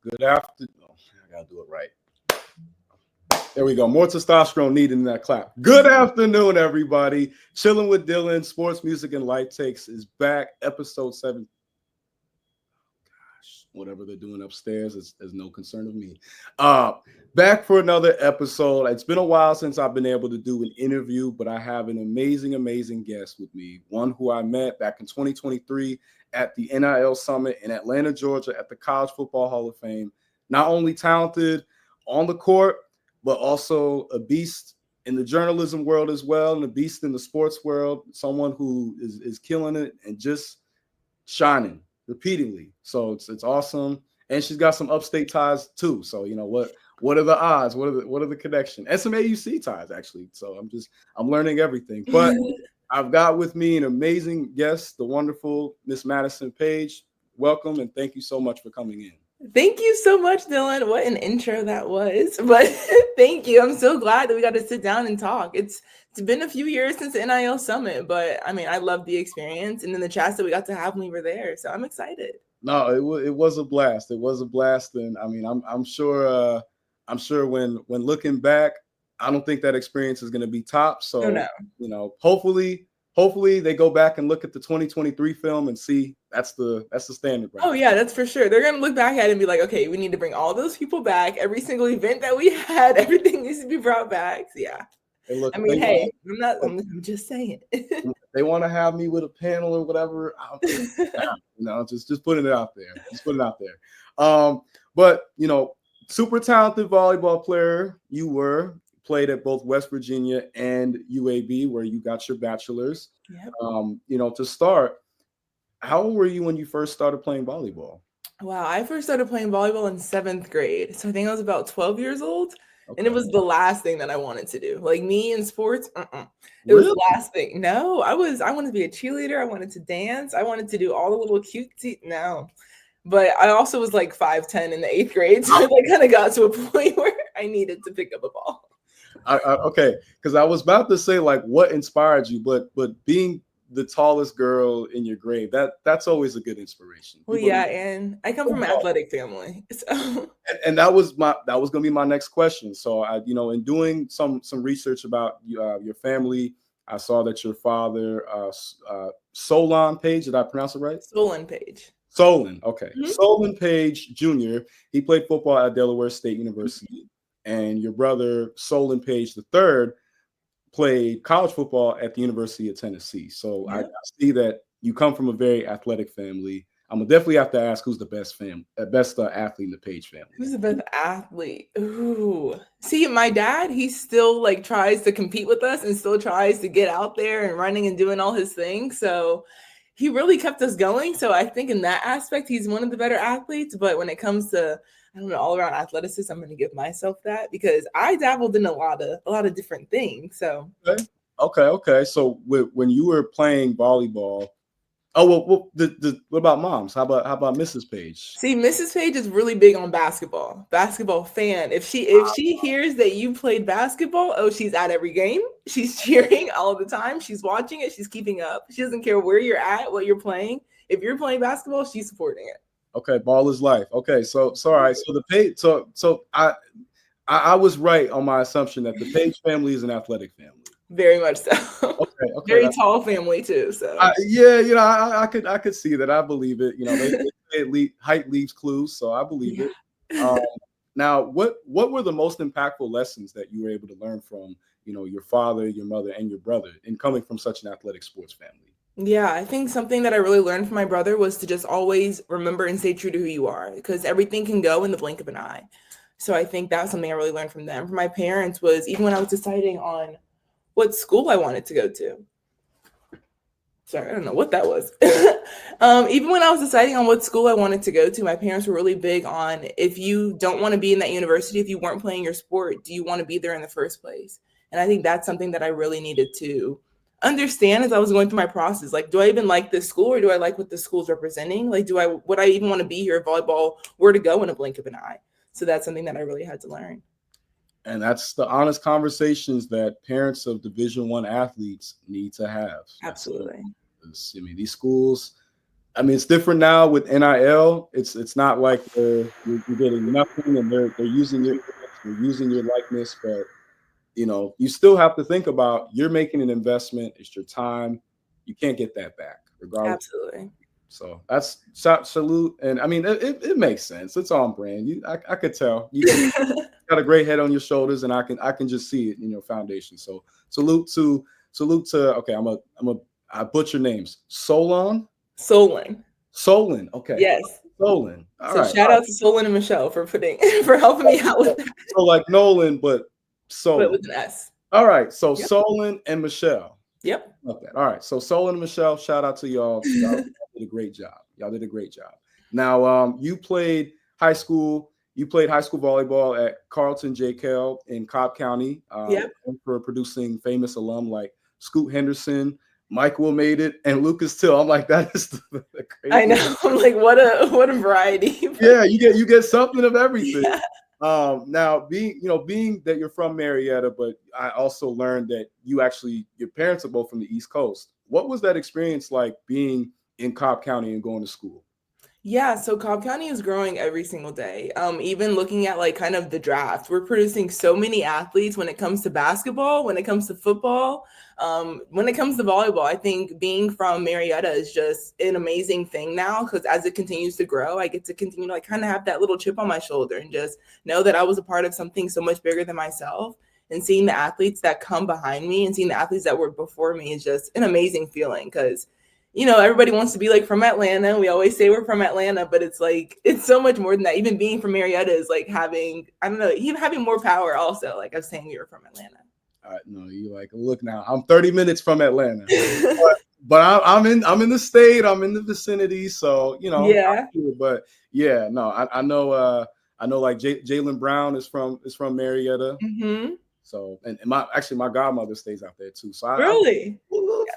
Good afternoon. Oh, I gotta do it right. There we go. More testosterone needed in that clap. Good afternoon, everybody. Chilling with Dylan, Sports, Music, and Light Takes is back. Episode 7. Gosh, whatever they're doing upstairs is no concern of me. Uh, Back for another episode. It's been a while since I've been able to do an interview, but I have an amazing guest with me. One who I met back in 2023 at the NIL Summit in Atlanta, Georgia, at the College Football Hall of Fame. Not only talented on the court, but also a beast in the journalism world as well, and a beast in the sports world, someone who is killing it and just shining repeatedly. So it's awesome. And she's got some upstate ties too. So you know what are the odds? What are the connection? And some AUC ties actually. So I'm learning everything. But I've got with me an amazing guest, the wonderful Miss Madison Page. Welcome and thank you so much for coming in. Thank you so much, Dylan. What an intro that was. But thank you. I'm so glad that we got to sit down and talk. It's been a few years since the NIL Summit, but I mean, I love the experience and then the chats that we got to have when we were there. So I'm excited. No, it was a blast. It was a blast, and I mean, I'm sure when looking back, I don't think that experience is going to be top. So no. You know, hopefully they go back and look at the 2023 film and see that's the standard. Right now. Yeah, that's for sure. They're going to look back at it and be like, okay, we need to bring all those people back. Every single event that we had, everything needs to be brought back. So, yeah. Hey, look, I mean, hey, I'm just saying. They want to have me with a panel or whatever. Just putting it out there. Just putting it out there. But you know, super talented volleyball player. You played at both West Virginia and UAB, where you got your bachelor's. Yep. You know, to start, how old were you when you first started playing volleyball? Wow, I first started playing volleyball in 7th grade. So I think I was about 12 years old. Okay. And it was the last thing that I wanted to do. Like me in sports, It was the last thing. No, I wanted to be a cheerleader. I wanted to dance. I wanted to do all the little cutesy. No. But I also was like 5'10" in the 8th grade. So I kind of got to a point where I needed to pick up a ball. Okay, because I was about to say like what inspired you, but being the tallest girl in your grade, that's always a good inspiration. Well, yeah, and I come from an athletic family, so. And that was gonna be my next question. So I, you know, in doing some research about your family, I saw that your father, Solon Page, did I pronounce it right? Solon Page. Solon, okay. Mm-hmm. Solon Page Jr. He played football at Delaware State University, and your brother Solon Page III played college football at the University of Tennessee. So I see that you come from a very athletic family. I'm gonna definitely have to ask who's the best athlete in the Page family. Who's the best athlete? Ooh, see, my dad, he still like tries to compete with us and still tries to get out there and running and doing all his things. So he really kept us going. So I think in that aspect, he's one of the better athletes. But when it comes to, I don't know, all around athleticism, I'm going to give myself that because I dabbled in a lot of different things. So okay. So when you were playing volleyball, what about moms? How about Mrs. Page? See, Mrs. Page is really big on basketball fan. If she hears that you played basketball, she's at every game. She's cheering all the time. She's watching it. She's keeping up. She doesn't care where you're at, what you're playing. If you're playing basketball, she's supporting it. Okay, ball is life. Okay, so all right. So the Page, so I was right on my assumption that the Page family is an athletic family. Very much so. Okay. Very tall family too. So yeah, you know, I could see that. I believe it. You know, they say height leaves clues, so I believe it. Now, what were the most impactful lessons that you were able to learn from, you know, your father, your mother, and your brother in coming from such an athletic sports family? Yeah, I think something that I really learned from my brother was to just always remember and stay true to who you are, because everything can go in the blink of an eye. So I think that's something I really learned from them. From my parents was even when I was deciding on what school I wanted to go to. Sorry, I don't know what that was. Even when I was deciding on what school I wanted to go to, my parents were really big on, if you don't want to be in that university, if you weren't playing your sport, do you want to be there in the first place? And I think that's something that I really needed to understand as I was going through my process. Like, do I even like this school, or do I like what the school's representing? Like, would I even want to be here if volleyball were to go in a blink of an eye? So that's something that I really had to learn. And that's the honest conversations that parents of Division I athletes need to have. Absolutely. I mean, these schools, I mean, it's different now with NIL. It's not like you're getting nothing and they're using your image, they're using your likeness, but you still have to think about you're making an investment. It's your time. You can't get that back, regardless. Absolutely. So that's salute, and I mean it makes sense. It's on brand. I could tell you got a great head on your shoulders, and I can just see it in your foundation. So salute to. Okay, I butcher names. Solon. Solon. Okay, Yes. Solon. All So right. shout out to Solon and Michelle for for helping me out with that, So like Nolan, but but Solon. with an S. All right. So Yep. Solon and Michelle. Yep. Love that. All right. So Solon and Michelle, shout out to y'all. Y'all did a great job. Y'all did a great job. Now, you played high school. You played high school volleyball at Carlton J. Kell in Cobb County. Yep. For producing famous alum like Scoot Henderson, Mike Will made it, and Lucas Till. I'm like, that is the crazy. I know. I'm like, what a variety. Yeah, you get something of everything. Yeah. Now being that you're from Marietta, but I also learned that your parents are both from the East Coast. What was that experience like being in Cobb County and going to school? Yeah, so Cobb County is growing every single day. Even looking at like kind of the draft, we're producing so many athletes when it comes to basketball, when it comes to football, when it comes to volleyball. I think being from Marietta is just an amazing thing now because as it continues to grow, I get to continue to like kind of have that little chip on my shoulder and just know that I was a part of something so much bigger than myself. And seeing the athletes that come behind me and seeing the athletes that were before me is just an amazing feeling because everybody wants to be like from Atlanta. We always say we're from Atlanta, but it's like, it's so much more than that. Even being from Marietta is like having, I don't know, even having more power also. Like I was saying, we were from Atlanta. No, you like, look now, I'm 30 minutes from Atlanta, but I'm in the state, I'm in the vicinity. So, Yeah. But yeah, no, I know like Jalen Brown is from Marietta. Mm-hmm. So, and my godmother stays out there too. So Really?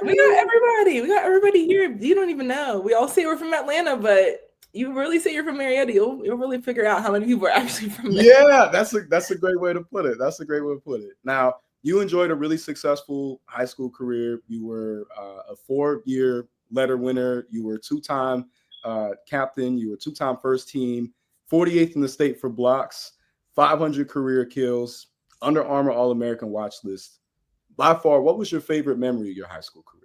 We got everybody here. You don't even know. We all say we're from Atlanta, but you really say you're from Marietta, you'll really figure out how many people are actually from there. Yeah, that's a great way to put it. That's a great way to put it. Now, you enjoyed a really successful high school career. You were a 4-year letter winner. You were 2-time captain. You were 2-time first team, 48th in the state for blocks, 500 career kills, Under Armour All-American watch list. By far, what was your favorite memory of your high school career?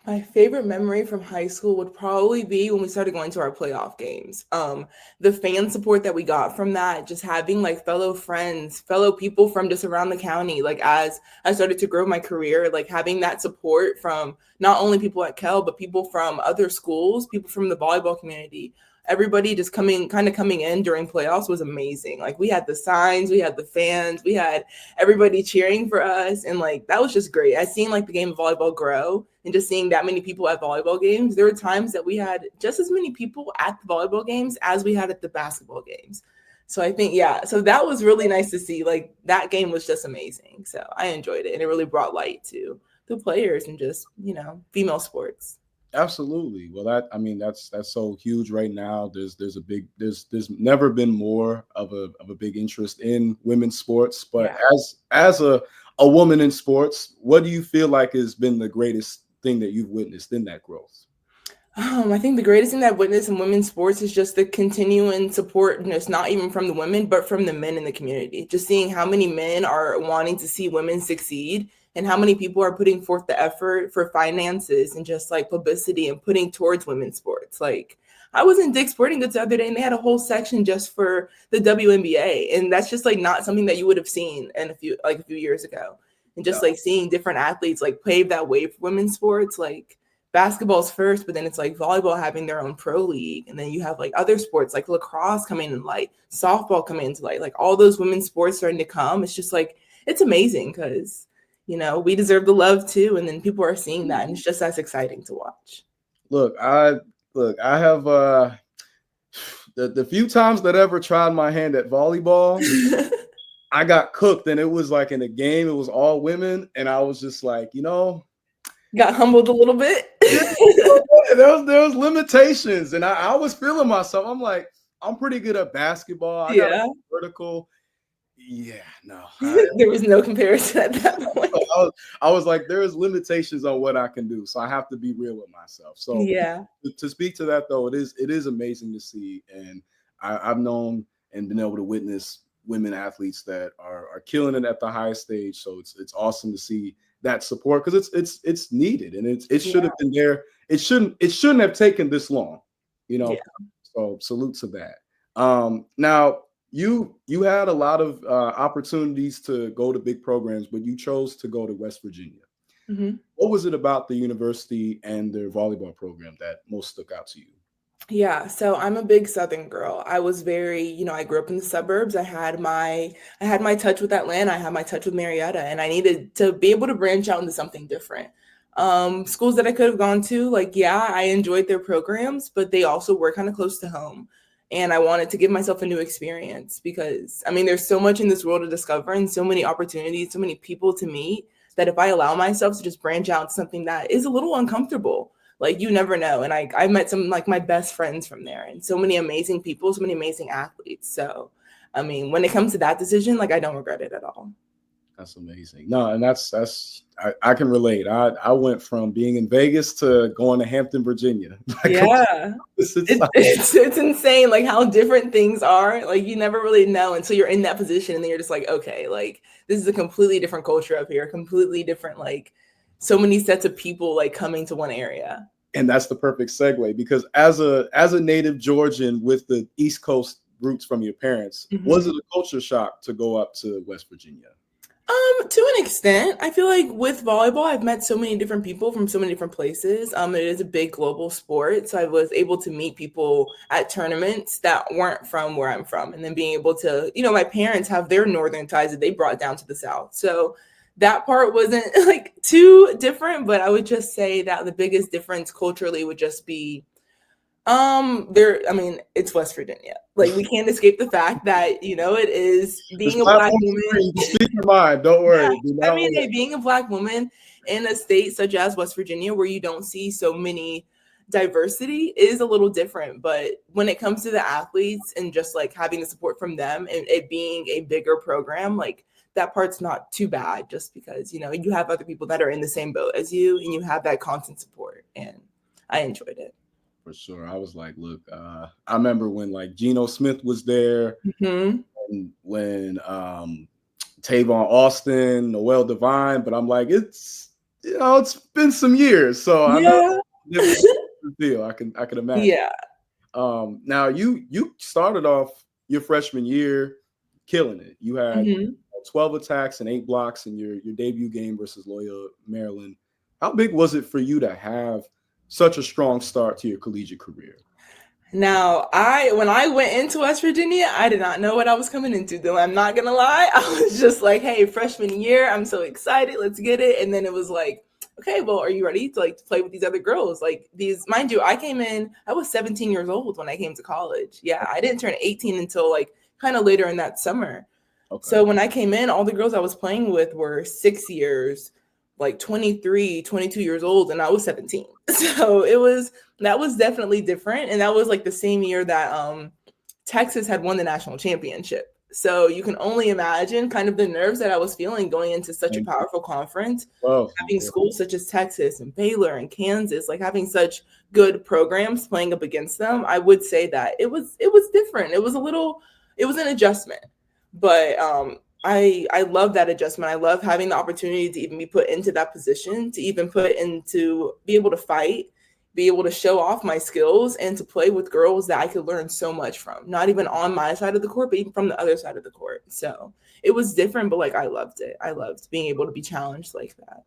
My favorite memory from high school would probably be when we started going to our playoff games. The fan support that we got from that, just having like fellow friends, fellow people from just around the county. Like as I started to grow my career, like having that support from not only people at Kell, but people from other schools, people from the volleyball community. Everybody just coming in during playoffs was amazing. Like we had the signs, we had the fans, we had everybody cheering for us. And like, that was just great. I seen like the game of volleyball grow and just seeing that many people at volleyball games. There were times that we had just as many people at the volleyball games as we had at the basketball games. So I think, so that was really nice to see. Like that game was just amazing. So I enjoyed it. And it really brought light to the players and just, female sports. Absolutely. Well, that's so huge right now. There's never been more of a big interest in women's sports. But as a woman in sports, what do you feel like has been the greatest thing that you've witnessed in that growth? I think the greatest thing that I've witnessed in women's sports is just the continuing support, just not even from the women, but from the men in the community. Just seeing how many men are wanting to see women succeed and how many people are putting forth the effort for finances and just like publicity and putting towards women's sports. Like I was in Dick's Sporting Goods the other day and they had a whole section just for the WNBA. And that's just like not something that you would have seen in a few years ago. And just like seeing different athletes like pave that way for women's sports, like basketball's first, but then it's like volleyball having their own pro league. And then you have like other sports like lacrosse coming in light, softball coming into light, like all those women's sports starting to come. It's just like, it's amazing because we deserve the love too. And then people are seeing that. And it's just as exciting to watch. Look, I have the few times that I ever tried my hand at volleyball, I got cooked. And it was like in a game, it was all women. And I was just like, got humbled a little bit. there was limitations. And I was feeling myself. I'm like, I'm pretty good at basketball. I got vertical. Yeah, no. There was no comparison at that point. I was like, there is limitations on what I can do, so I have to be real with myself. So Yeah. to speak to that though, it is amazing to see, and I've known and been able to witness women athletes that are killing it at the highest stage. So it's awesome to see that support, because it's needed, and it should Yeah. have been there. It shouldn't have taken this long, you Yeah. know. So salute to that. Now you had a lot of opportunities to go to big programs, but you chose to go to West Virginia. Mhm. What was it about the university and their volleyball program that most stuck out to you? Yeah, so I'm a big Southern girl. I was very, I grew up in the suburbs. I had my touch with Atlanta, I had my touch with Marietta, and I needed to be able to branch out into something different. Schools that I could have gone to, like, yeah, I enjoyed their programs, but they also were kind of close to home. And I wanted to give myself a new experience because, I mean, there's so much in this world to discover and so many opportunities, so many people to meet that if I allow myself to just branch out to something that is a little uncomfortable, like, you never know. And I met some, like, my best friends from there, and so many amazing people, so many amazing athletes. So I mean, when it comes to that decision, like, I don't regret it at all. That's amazing. No, and I can relate. I went from being in Vegas to going to Hampton, Virginia. Like, Yeah. it's It, like, it's insane, like, how different things are. Like, you never really know until you're in that position, and then you're just like, okay, like, this is a completely different culture up here, completely different, like, so many sets of people, like, coming to one area. and that's the perfect segue, because as a native Georgian with the East Coast roots from your parents, was Mhm. it a culture shock to go up to West Virginia? To an extent, I feel like with volleyball, I've met so many different people from so many different places. It is a big global sport, so I was able to meet people at tournaments that weren't from where I'm from, and then being able to, my parents have their northern ties that they brought down to the south, so that part wasn't like too different. But I would just say that the biggest difference culturally would just be I mean, it's West Virginia. Like, we can't escape the fact that, it is This being a black platform is woman. free. You can speak your mind. Don't Yeah, worry. Do I not mean, worry. hey, being a black woman in a state such as West Virginia, where you don't see so many diversity, is a little different. But when it comes to the athletes and just like having the support from them and it being a bigger program, like, that part's not too bad, just because, you have other people that are in the same boat as you and you have that constant support. And I enjoyed it. For sure. I was like, look, I remember when like Geno Smith was there, Hmm. and when Tavon Austin, Noel Devine, but I'm like, it's been some years, so I know Yeah. it's a deal. I can imagine. Yeah. Now you started off your freshman year killing it. You had Hmm. 12 attacks and 8 blocks in your debut game versus Loyola Maryland. How big was it for you to have such a strong start to your collegiate career? Now, when I went into West Virginia, I did not know what I was coming into, though. I'm not gonna lie. I was just like, hey, freshman year, I'm so excited, let's get it. And then it was like, okay, well, are you ready to, like, to play with these other girls? Like, these, mind you, I was 17 years old when I came to college. Yeah, I didn't turn 18 until, like, kind of later in that summer. Okay. So when I came in, all the girls I was playing with were 6 years, like 23, 22 years old, and I was 17. So that was definitely different. And that was like the same year that Texas had won the national championship. So you can only imagine kind of the nerves that I was feeling going into such a powerful conference, Well, having schools such as Texas and Baylor and Kansas, like, having such good programs playing up against them. I would say that it was different. It was an adjustment. But I love that adjustment. I love having the opportunity to even be put into that position, to even put into be able to fight, be able to show off my skills, and to play with girls that I could learn so much from. Not even on my side of the court, but even from the other side of the court. So it was different, but, like, I loved it. I loved being able to be challenged like that.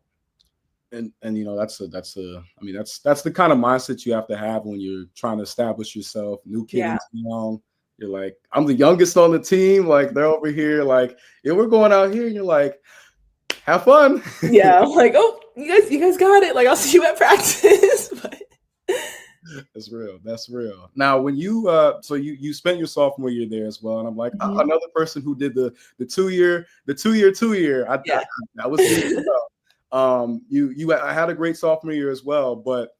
and that's I mean, that's the kind of mindset you have to have when you're trying to establish yourself. New kid Yeah. in town. You're like, I'm the youngest on the team. Like, they're over here. Like, yeah, we're going out here. And you're like, have fun. Yeah. I'm like, oh, you guys got it. Like, I'll see you at practice. But That's real. That's real. Now, when you so you spent your sophomore year there as well, and I'm like, oh, Mhm. another person who did the 2 year. Yeah. That was me as well. You I had a great sophomore year as well, but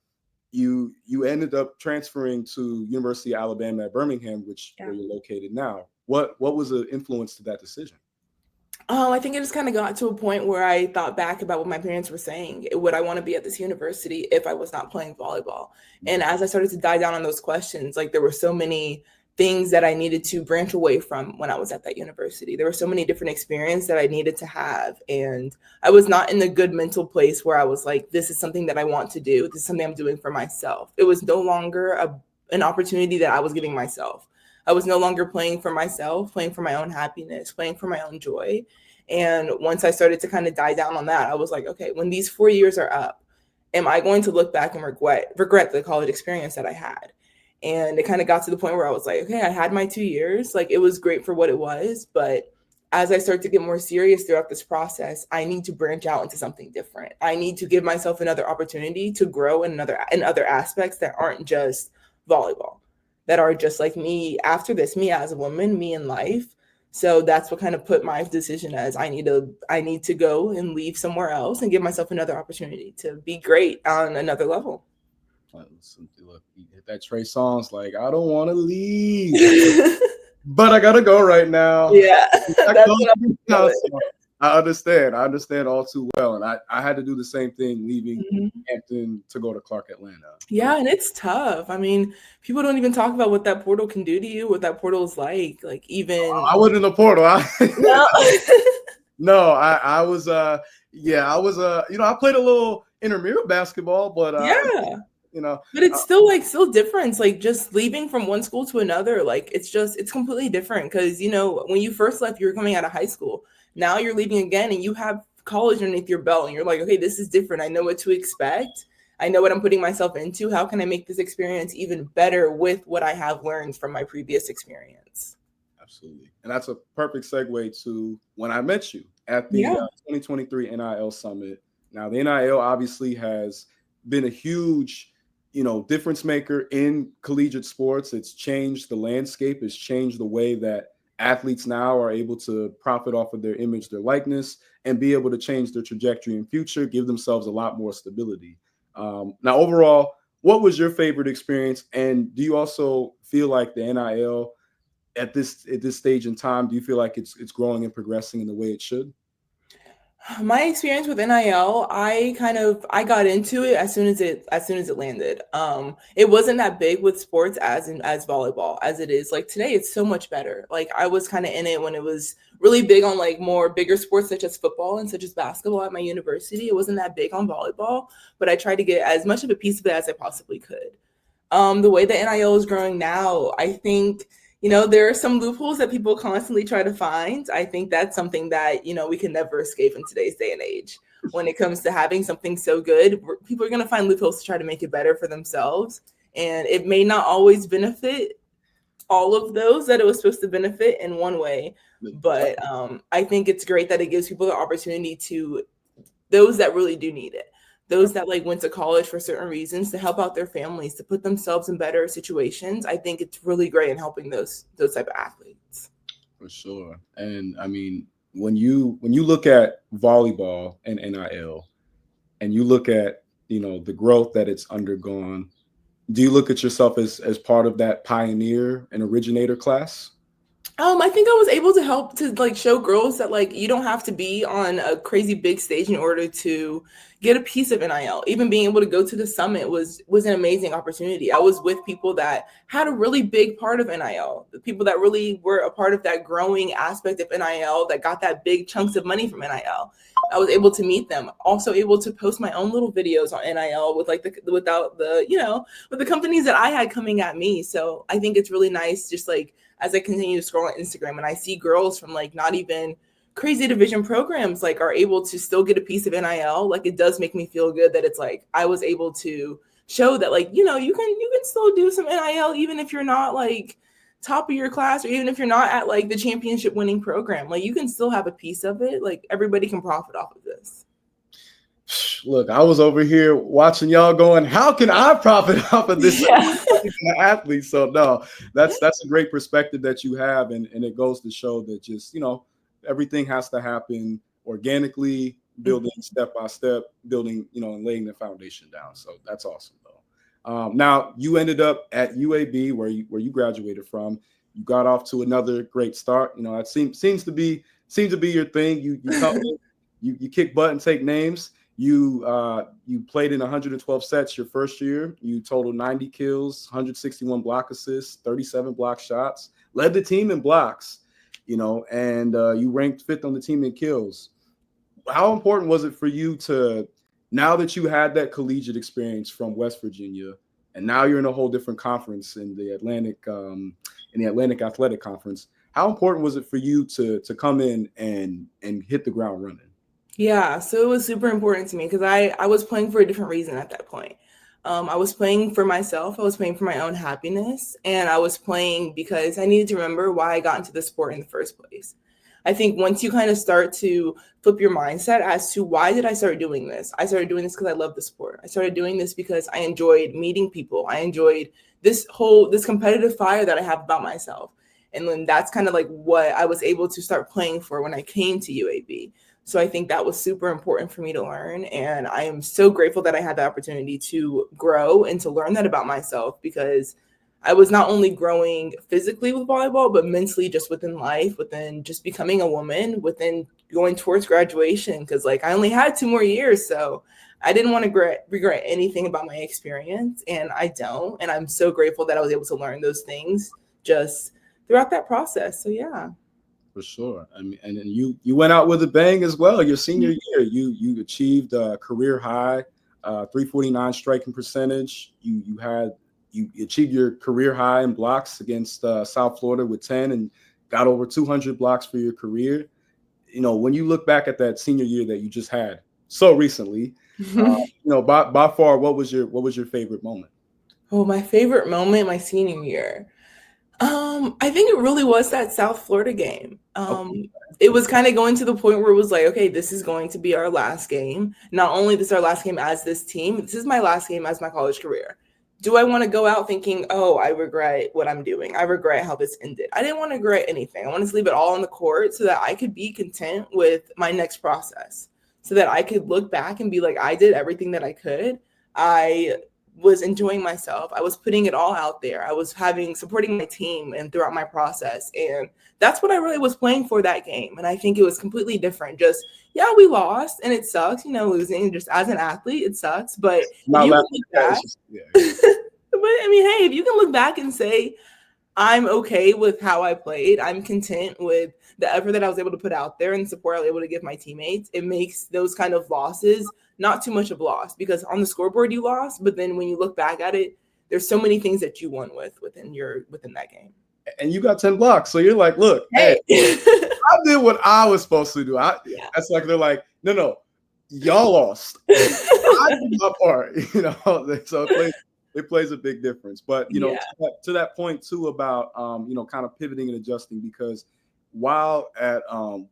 you ended up transferring to University of Alabama at Birmingham, which Yeah. where you're located now. What was the influence to that decision? I think it just kind of got to a point where I thought back about what my parents were saying. Would I want to be at this university if I was not playing volleyball? And as I started to dive down on those questions, like there were so many things that I needed to branch away from when I was at that university. There were so many different experiences that I needed to have. And I was not in the good mental place where I was like, this is something that I want to do. This is something I'm doing for myself. It was no longer an opportunity that I was giving myself. I was no longer playing for myself, playing for my own happiness, playing for my own joy. And once I started to kind of die down on that, I was like, okay, when these 4 years are up, am I going to look back and regret the college experience that I had? And it kind of got to the point where I was like, okay, I had my 2 years. Like it was great for what it was. But as I start to get more serious throughout this process, I need to branch out into something different. I need to give myself another opportunity to grow in other aspects that aren't just volleyball, that are just like me after this, me as a woman, me in life. So that's what kind of put my decision as I need to go and leave somewhere else and give myself another opportunity to be great on another level. Listen, look, you hit that Trey Songz like, I don't want to leave, but I gotta go right now. Yeah, I that's go what I'm now, doing. so I understand. I understand all too well. And I had to do the same thing leaving Mhm. Hampton to go to Clark, Atlanta. Yeah, and it's tough. I mean, people don't even talk about what that portal can do to you, what that portal is like. Like even I wasn't in the portal. no. No, I was yeah, I was I played a little intramural basketball, but Yeah. you know, But it's uh, still different. Like just leaving from one school to another, like it's completely different because when you first left, you were coming out of high school. Now you're leaving again and you have college underneath your belt and you're like, okay, this is different. I know what to expect. I know what I'm putting myself into. How can I make this experience even better with what I have learned from my previous experience? absolutely. And that's a perfect segue to when I met you at the Yeah. 2023 NIL Summit. Now, the NIL obviously has been a huge, difference maker in collegiate sports. It's changed the landscape. It's changed the way that athletes now are able to profit off of their image, their likeness, and be able to change their trajectory in future, give themselves a lot more stability. Now, overall, what was your favorite experience? And do you also feel like the NIL at this stage in time, do you feel like it's growing and progressing in the way it should? My experience with NIL, I got into it as soon as it landed. It wasn't that big with sports as volleyball as it is like today. It's so much better. Like I was kind of in it when it was really big on like more bigger sports such as football and such as basketball at my university. It wasn't that big on volleyball, but I tried to get as much of a piece of it as I possibly could. The way the NIL is growing now, I think, there are some loopholes that people constantly try to find. I think that's something that, we can never escape in today's day and age. When it comes to having something so good, people are going to find loopholes to try to make it better for themselves. And it may not always benefit all of those that it was supposed to benefit in one way. But I think it's great that it gives people the opportunity to those that really do need it, those that like went to college for certain reasons to help out their families, to put themselves in better situations. I think it's really great in helping those type of athletes. For sure. And I mean, when you look at volleyball and NIL, and you look at the growth that it's undergone, do you look at yourself as part of that pioneer and originator class? I think I was able to help to like show girls that like you don't have to be on a crazy big stage in order to get a piece of NIL. Even being able to go to the summit was an amazing opportunity. I was with people that had a really big part of NIL, the people that really were a part of that growing aspect of NIL that got that big chunks of money from NIL. I was able to meet them. Also able to post my own little videos on NIL with like with the companies that I had coming at me. So I think it's really nice just like as I continue to scroll on Instagram and I see girls from like not even crazy division programs like are able to still get a piece of NIL, like it does make me feel good that it's like I was able to show that like, you can still do some NIL even if you're not like top of your class or even if you're not at like the championship winning program. Like you can still have a piece of it. Like everybody can profit off of this. Look, I was over here watching y'all going, how can I profit off of this Yeah. athlete? So no, that's a great perspective that you have. And it goes to show that just, everything has to happen organically, building step by step, building, and laying the foundation down. So that's awesome though. Now you ended up at UAB where you graduated from. You got off to another great start. That seems to be seemed to be your thing. You come in, you kick butt and take names. You played in 112 sets your first year. You totaled 90 kills, 161 block assists, 37 block shots. Led the team in blocks, and you ranked 5th on the team in kills. How important was it for you to, now that you had that collegiate experience from West Virginia, and now you're in a whole different conference in the Atlantic Athletic Conference? How important was it for you to come in and hit the ground running? Yeah, so it was super important to me because I was playing for a different reason at that point. I was playing for myself. I was playing for my own happiness, and I was playing because I needed to remember why I got into the sport in the first place. I think once you kind of start to flip your mindset as to why did I start doing this? I started doing this because I love the sport. I started doing this because I enjoyed meeting people. I enjoyed this competitive fire that I have about myself. And then that's kind of like what I was able to start playing for when I came to UAB. So I think that was super important for me to learn. And I am so grateful that I had the opportunity to grow and to learn that about myself, because I was not only growing physically with volleyball, but mentally just within life, within just becoming a woman, within going towards graduation. Because like I only had 2 more years. So I didn't want to regret anything about my experience. And I don't. And I'm so grateful that I was able to learn those things just throughout that process. So yeah. For sure. I mean, and then you went out with a bang as well. Your senior year, you achieved a career high 349 striking percentage. You achieved your career high in blocks against South Florida with 10, and got over 200 blocks for your career. When you look back at that senior year that you just had so recently, by far, what was your favorite moment? Oh, my favorite moment my senior year. I think it really was that South Florida game. It was kind of going to the point where it was like, okay, this is going to be our last game. Not only this is our last game as this team, this is my last game as my college career. Do I want to go out thinking, oh, I regret what I'm doing? I regret how this ended. I didn't want to regret anything. I wanted to leave it all on the court so that I could be content with my next process, so that I could look back and be like, I did everything that I could. I was enjoying myself. I was putting it all out there. I was supporting my team and throughout my process. And that's what I really was playing for that game. And I think it was completely different. Just, yeah, we lost and it sucks, losing just as an athlete, it sucks. But Not you laughing look at that, back, it's just- yeah. but I mean, hey, if you can look back and say, I'm okay with how I played, I'm content with the effort that I was able to put out there and the support I was able to give my teammates, it makes those kind of losses not too much of a loss, because on the scoreboard you lost, but then when you look back at it, there's so many things that you won within that game. And you got 10 blocks. So you're like, look, hey, I did what I was supposed to do. That's like, they're like, no, y'all lost. I did my part, so it plays a big difference. But, to that point too about, kind of pivoting and adjusting, because while at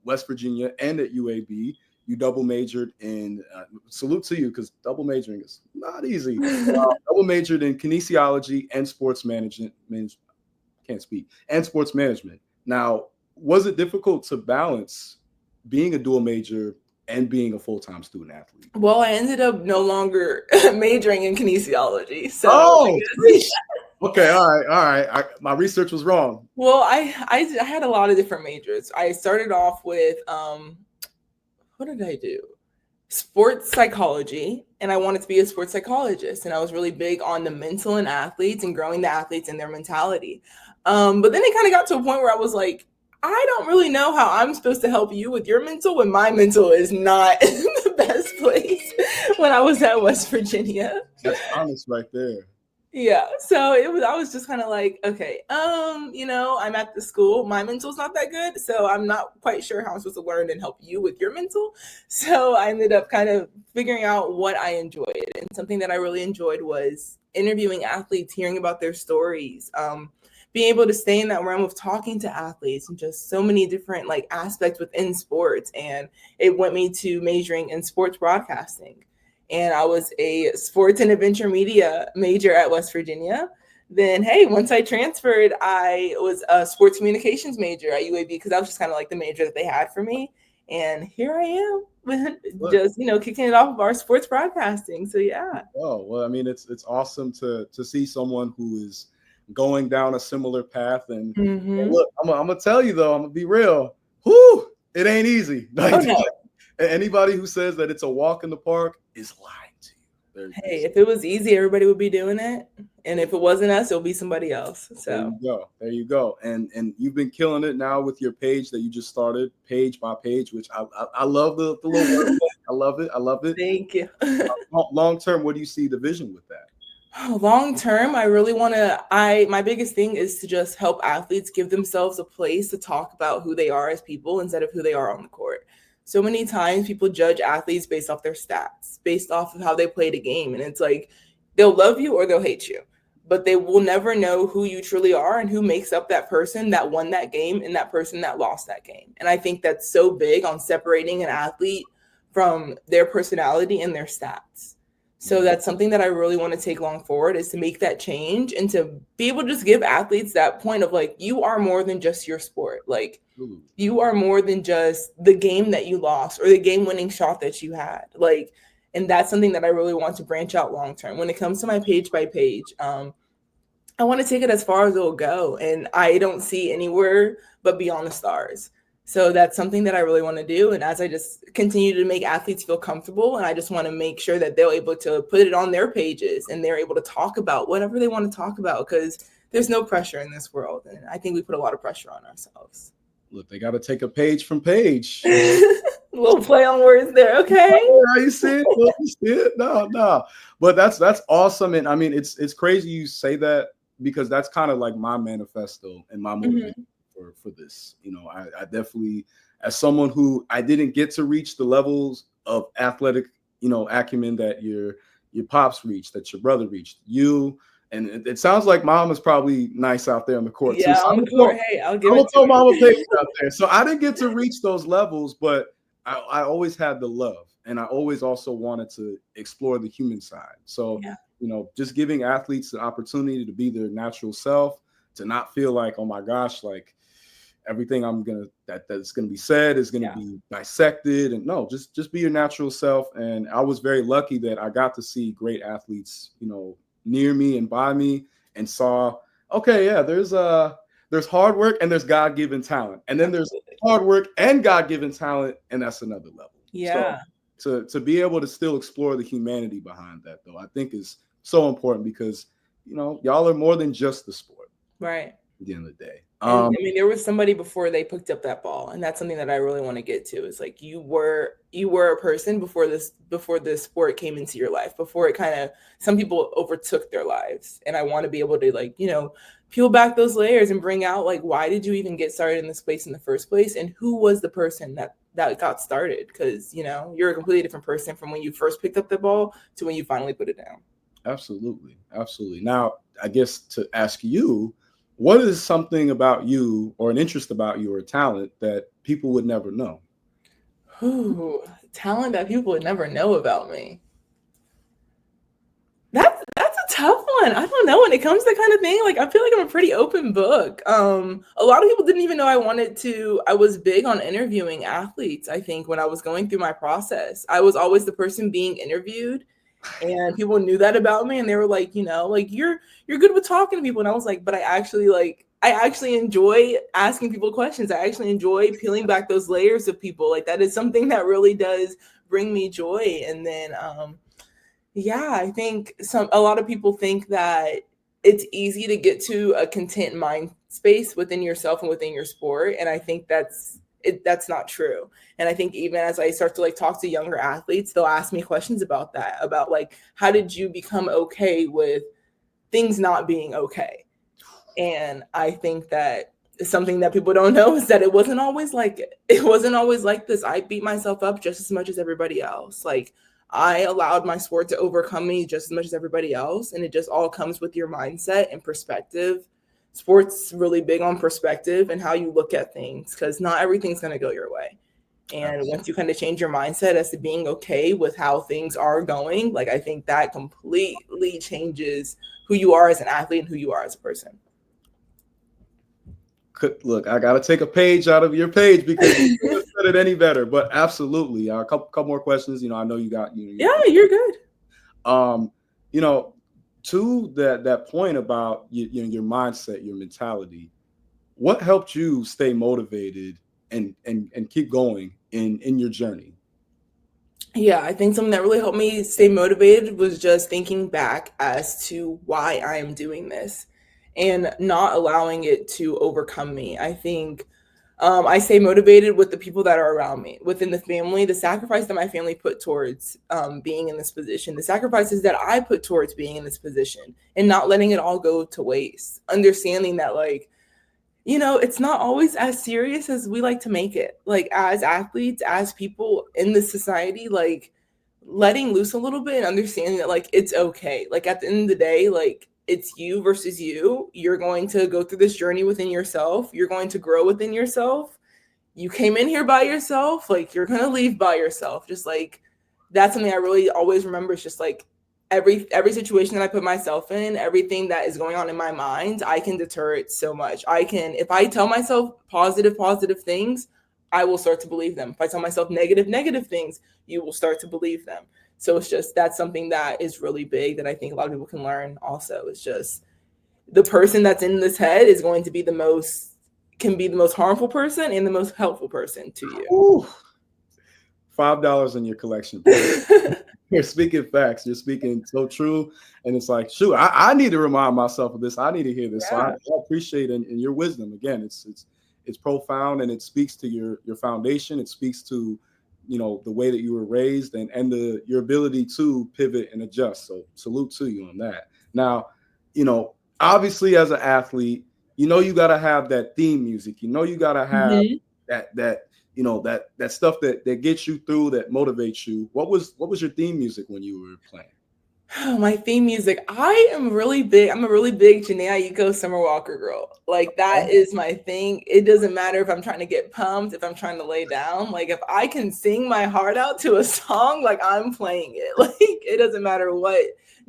West Virginia and at UAB, you double majored in, salute to you, because double majoring is not easy. Double majored in kinesiology and sports management. And sports management. Now, was it difficult to balance being a dual major and being a full-time student athlete? Well, I ended up no longer majoring in kinesiology. So okay, all right. My research was wrong. Well, I had a lot of different majors. I started off with what did I do? Sports psychology, and I wanted to be a sports psychologist, and I was really big on the mental in athletes and growing the athletes and their mentality. But then it kind of got to a point where I was like, I don't really know how I'm supposed to help you with your mental when my mental is not in the best place when I was at West Virginia. That's honest right there. Yeah, so I was just kind of like, okay, I'm at the school, my mental's not that good, so I'm not quite sure how I'm supposed to learn and help you with your mental. So I ended up kind of figuring out what I enjoyed, and something that I really enjoyed was interviewing athletes, hearing about their stories, being able to stay in that realm of talking to athletes, and just so many different aspects within sports. And it went me to majoring in sports broadcasting. And I was a sports and adventure media major at West Virginia. Then, hey, once I transferred, I was a sports communications major at UAB, because that was just kind of like the major that they had for me. And here I am, just kicking it off of our sports broadcasting. So yeah. Oh well, I mean, it's awesome to see someone who is going down a similar path. And look, I'm gonna tell you though, I'm gonna be real. Whoo! It ain't easy. Like, Oh no. anybody who says that it's a walk in the park is lying to you. Hey, if it was easy, everybody would be doing it. And if it wasn't us, it'll be somebody else. There So you go. There you go. And you've been killing it now with your page that you just started, page by page, which I love the little wordplay. I love it. I love it. thank you. Long term, what do you see the vision with that? Long term, I really want to. My biggest thing is to just help athletes give themselves a place to talk about who they are as people instead of who they are on the court. So many times people judge athletes based off their stats, based off of how they played a game. And it's like they'll love you or they'll hate you, but they will never know who you truly are and who makes up that person that won that game and that person that lost that game. And I think that's so big on separating an athlete from their personality and their stats. So that's something that I really want to take long forward, is to make that change and to be able to just give athletes that point of like, you are more than just your sport. Like, you are more than just the game that you lost or the game winning shot that you had. Like, and that's something that I really want to branch out long term. When it comes to my page by page, I want to take it as far as it will go. And I don't see anywhere but beyond the stars. So that's something that I really want to do. And as I just continue to make athletes feel comfortable, and I just want to make sure that they're able to put it on their pages and they're able to talk about whatever they want to talk about, because there's no pressure in this world. And I think we put a lot of pressure on ourselves. Look, they got to take a page from page. We'll play on words there. Okay. You see it? Well, you see it? No. But that's awesome. And I mean, it's crazy you say that, because that's kind of like my manifesto and my motivation for this. You know, I definitely, as someone who I didn't get to reach the levels of athletic, you know, acumen that your pops reached, that your brother reached, and it sounds like mom is probably nice out there on the court too. So on the court. Hey, I'll give I'm it gonna throw to mama page out there. So I didn't get to reach those levels, but I always had the love, and I always also wanted to explore the human side. So you know, just giving athletes the opportunity to be their natural self, to not feel like, oh my gosh, like everything that's gonna be said is gonna be dissected, and no, just be your natural self. And I was very lucky that I got to see great athletes, you know, near me and by me, and saw, okay, yeah, there's hard work and there's God-given talent, and then there's hard work and God-given talent, and that's another level. Yeah. So to be able to still explore the humanity behind that, though, I think is so important, because you know, y'all are more than just the sport. Right. At the end of the day. And, I mean, there was somebody before they picked up that ball, and that's something that I really want to get to. Is like, you were a person before this sport came into your life, before it kind of, some people overtook their lives. And I want to be able to, like, you know, peel back those layers and bring out, like, why did you even get started in this place in the first place, and who was the person that got started? Because, you know, you're a completely different person from when you first picked up the ball to when you finally put it down. Absolutely. Now, I guess to ask you, what is something about you, or an interest about you, or a talent that people would never know? Ooh, talent that people would never know about me. That's a tough one. I don't know. When it comes to that kind of thing, like, I feel like I'm a pretty open book. A lot of people didn't even know I was big on interviewing athletes. I think when I was going through my process, I was always the person being interviewed. And people knew that about me, and they were like, you know, like, you're good with talking to people. And I was like, but I actually enjoy asking people questions. I actually enjoy peeling back those layers of people. Like, that is something that really does bring me joy. And then I think a lot of people think that it's easy to get to a content mind space within yourself and within your sport. And I think that's not true. And I think even as I start to, like, talk to younger athletes, they'll ask me questions about that, about, like, how did you become okay with things not being okay? And I think that something that people don't know is that it wasn't always like this. I beat myself up just as much as everybody else. Like, I allowed my sport to overcome me just as much as everybody else. And it just all comes with your mindset and perspective. Sports really big on perspective and how you look at things, because not everything's going to go your way. And once you kind of change your mindset as to being okay with how things are going, like, I think that completely changes who you are as an athlete and who you are as a person. Look, I got to take a page out of your page, because you couldn't have said it any better. But absolutely, a couple more questions. You know, I know you got you. Yeah, you're good. You know, to that point about your mindset, your mentality, what helped you stay motivated and keep going in your journey? Yeah, I think something that really helped me stay motivated was just thinking back as to why I am doing this and not allowing it to overcome me. I think I stay motivated with the people that are around me, within the family, the sacrifice that my family put towards being in this position, the sacrifices that I put towards being in this position, and not letting it all go to waste. Understanding that, like, it's not always as serious as we like to make it. Like, as athletes, as people in this society, like, letting loose a little bit and understanding that, like, it's okay. Like, at the end of the day, like, it's you versus you. You're going to go through this journey within yourself. You're going to grow within yourself. You came in here by yourself. Like, you're going to leave by yourself. Just like, that's something I really always remember. It's just like, every situation that I put myself in, everything that is going on in my mind, I can deter it so much. I can, if I tell myself positive things, I will start to believe them. If I tell myself negative things, you will start to believe them. So it's just, that's something that is really big that I think a lot of people can learn also. It's just, the person that's in this head is going to be can be the most harmful person and the most helpful person to you. Ooh, $5 in your collection. You're speaking facts. You're speaking so true. And it's like, shoot, I need to remind myself of this. I need to hear this. Yeah. So I appreciate and your wisdom. Again, it's profound, and it speaks to your foundation. It speaks to, the way that you were raised and your ability to pivot and adjust. So salute to you on that. Now, obviously as an athlete, you got to have that theme music. You got to have that that stuff that gets you through, that motivates you. What was your theme music when you were playing? Oh, my theme music. I'm a really big Janae Aiko Summer Walker girl. Like, that is my thing. It doesn't matter if I'm trying to get pumped, if I'm trying to lay down. Like, if I can sing my heart out to a song, like, I'm playing it. Like, it doesn't matter what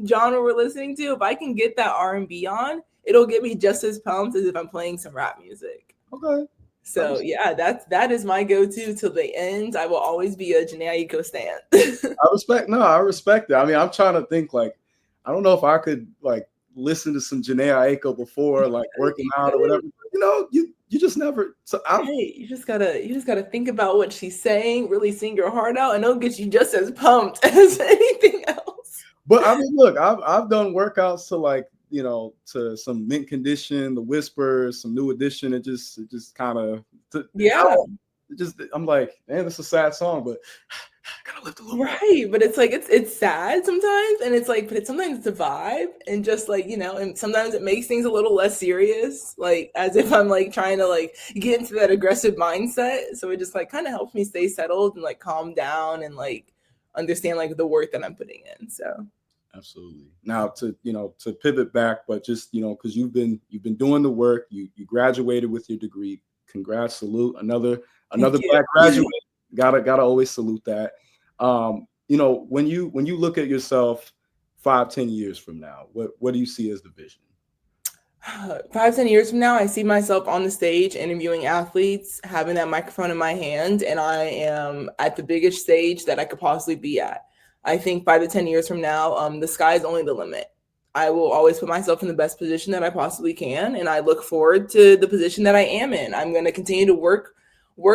genre we're listening to. If I can get that R&B on, it'll get me just as pumped as if I'm playing some rap music. Okay. So yeah, that is my go-to till the end. I will always be a Janae Aiko stan. I respect it. I mean, I'm trying to think, like, I don't know if I could like listen to some Janae Aiko before like working out or whatever. You just never. So hey, you just gotta think about what she's saying, really sing your heart out, and it'll get you just as pumped as anything else. But I mean, look, I've done workouts to like, to some Mint Condition, the Whispers, some New Edition. It just kind of, I'm like, man, this is a sad song, but I gotta lift a little right more. But it's like it's sad sometimes, and it's like, but sometimes it's a vibe, and just like, and sometimes it makes things a little less serious, like as if I'm like trying to like get into that aggressive mindset. So it just like kind of helps me stay settled and like calm down and like understand like the work that I'm putting in. So absolutely. Now to pivot back, but just because you've been doing the work, you graduated with your degree. Congrats, salute, another Black graduate. gotta always salute that. When you look at yourself 5-10 years from now, what do you see as the vision? 5-10 years from now, I see myself on the stage interviewing athletes, having that microphone in my hand, and I am at the biggest stage that I could possibly be at. I think 5 to 10 years from now, the sky is only the limit. I will always put myself in the best position that I possibly can, and I look forward to the position that I am in. I'm going to continue to work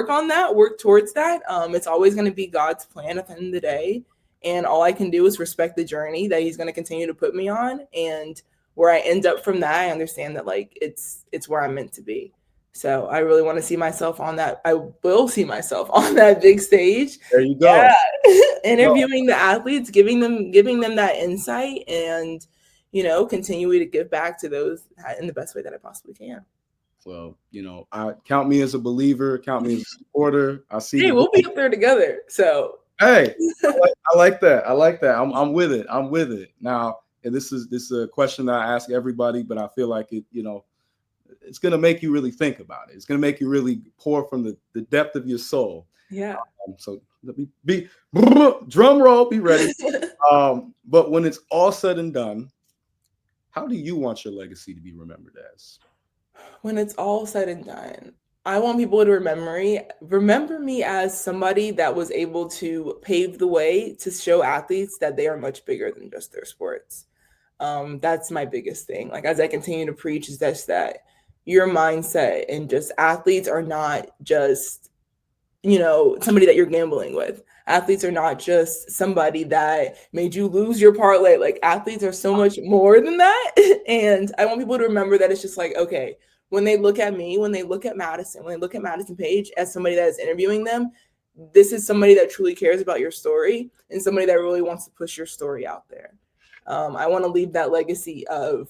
on that, work towards that. It's always going to be God's plan at the end of the day, and all I can do is respect the journey that He's going to continue to put me on. And where I end up from that, I understand that like it's where I'm meant to be. So I really want to see myself on that. I will see myself on that big stage. There you go. Yeah. Interviewing the athletes, giving them that insight, and continuing to give back to those in the best way that I possibly can. Well, I count me as a believer, count me as a supporter. I see. Hey, we'll be up there together. So hey, I like that. I like that. I'm with it. I'm with it. Now, and this is a question that I ask everybody, but I feel like it, it's going to make you really think about it. It's going to make you really pour from the depth of your soul. Yeah. So let me be drum roll, be ready. But when it's all said and done, how do you want your legacy to be remembered as? When it's all said and done, I want people to remember me as somebody that was able to pave the way to show athletes that they are much bigger than just their sports. That's my biggest thing. Like, as I continue to preach, is just that your mindset, and just athletes are not just somebody that you're gambling with. Athletes are not just somebody that made you lose your parlay. Like, athletes are so much more than that. And I want people to remember that it's just like, okay, when they look at me, when they look at Madison, when they look at Madison Page as somebody that is interviewing them, this is somebody that truly cares about your story and somebody that really wants to push your story out there. I want to leave that legacy of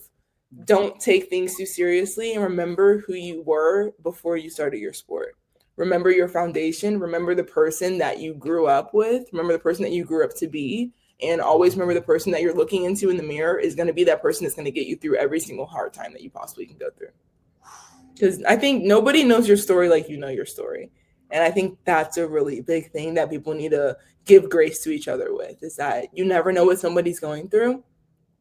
don't take things too seriously and remember who you were before you started your sport. Remember your foundation. Remember the person that you grew up with. Remember the person that you grew up to be. And always remember the person that you're looking into in the mirror is going to be that person that's going to get you through every single hard time that you possibly can go through. Because I think nobody knows your story like you know your story. And I think that's a really big thing that people need to give grace to each other with, is that you never know what somebody's going through.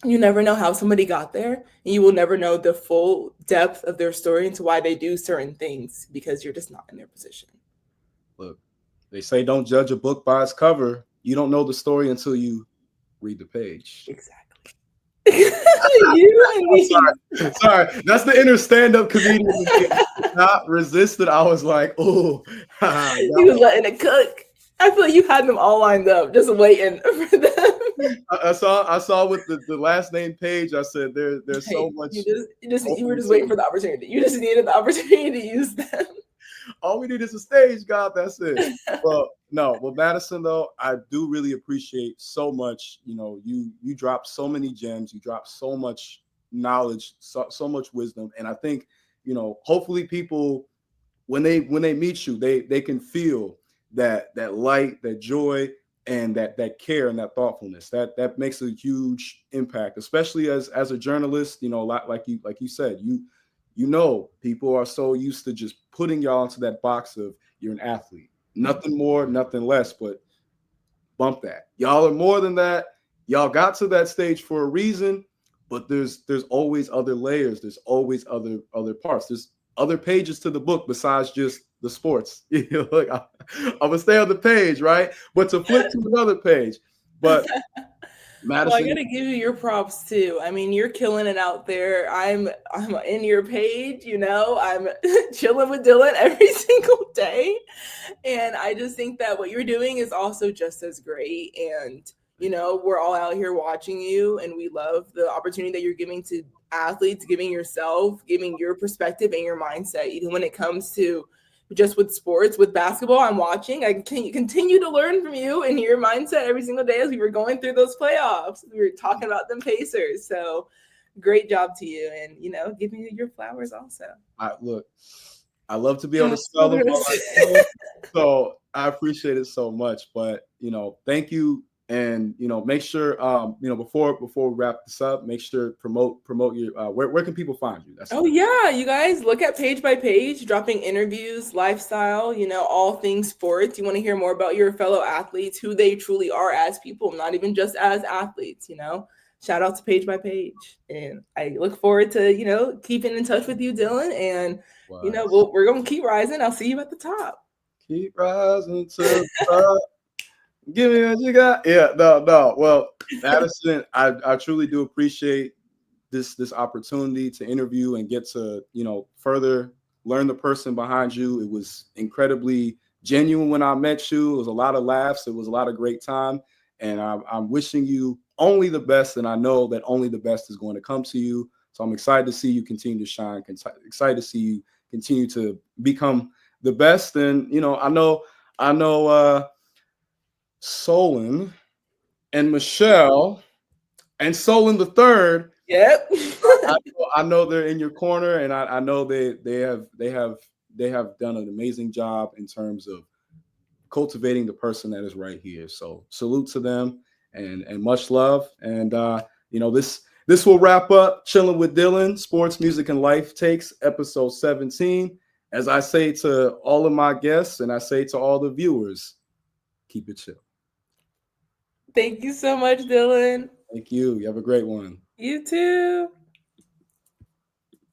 You never know how somebody got there, and you will never know the full depth of their story into why they do certain things, because you're just not in their position. Look, they say don't judge a book by its cover. You don't know the story until you read the page. Exactly. You and me. Sorry. That's the inner stand-up comedian. Not resisted. I was like, oh. He was letting it cook. I feel like you had them all lined up, just waiting for them. I saw with the last name page. I said there's so much. You were just waiting for the opportunity. You just needed the opportunity to use them. All we need is a stage, God. That's it. Well, Madison, though, I do really appreciate so much. You drop so many gems. You drop so much knowledge, so much wisdom, and I think hopefully people when they meet you, they can feel that light, that joy, and that care and that thoughtfulness. That makes a huge impact, especially as a journalist. Like you said, people are so used to just putting y'all into that box of you're an athlete, nothing more, nothing less. But bump that. Y'all are more than that. Y'all got to that stage for a reason, but there's always other layers. There's always other parts. There's other pages to the book besides just the sports. Look, I'm gonna stay on the page, right? But to flip to another page. But Madison, well, I gotta give you your props too. I mean, you're killing it out there. I'm in your page, I'm chilling with Dylan every single day. And I just think that what you're doing is also just as great. And, we're all out here watching you, and we love the opportunity that you're giving to athletes, giving yourself, giving your perspective and your mindset, even when it comes to just with sports. With basketball, I'm watching. I continue to learn from you and your mindset every single day as we were going through those playoffs. We were talking about them Pacers. So great job to you, and giving you your flowers also. I love to be able to spell them all, so I appreciate it so much. But thank you. And make sure before we wrap this up, make sure promote your where can people find you? Yeah, you guys look at Page by Page, dropping interviews, lifestyle, all things sports. You want to hear more about your fellow athletes, who they truly are as people, not even just as athletes. Shout out to Page by Page, and I look forward to keeping in touch with you, Dylan. And we're gonna keep rising. I'll see you at the top. Keep rising to the top. Give me what you got. Yeah, no. Well, Madison, I truly do appreciate this opportunity to interview and get to further learn the person behind you. It was incredibly genuine when I met you. It was a lot of laughs. It was a lot of great time, and I'm wishing you only the best. And I know that only the best is going to come to you. So I'm excited to see you continue to shine. Excited to see you continue to become the best. And I know. Solon and Michelle and Solon the third. Yep. I know they're in your corner, and I know they have done an amazing job in terms of cultivating the person that is right here. So salute to them, and much love. And this will wrap up Chillin' with Dylan, Sports, Music, and Life Takes, episode 17. As I say to all of my guests, and I say to all the viewers, keep it chill. Thank you so much, Dylan. Thank you. You have a great one. You too.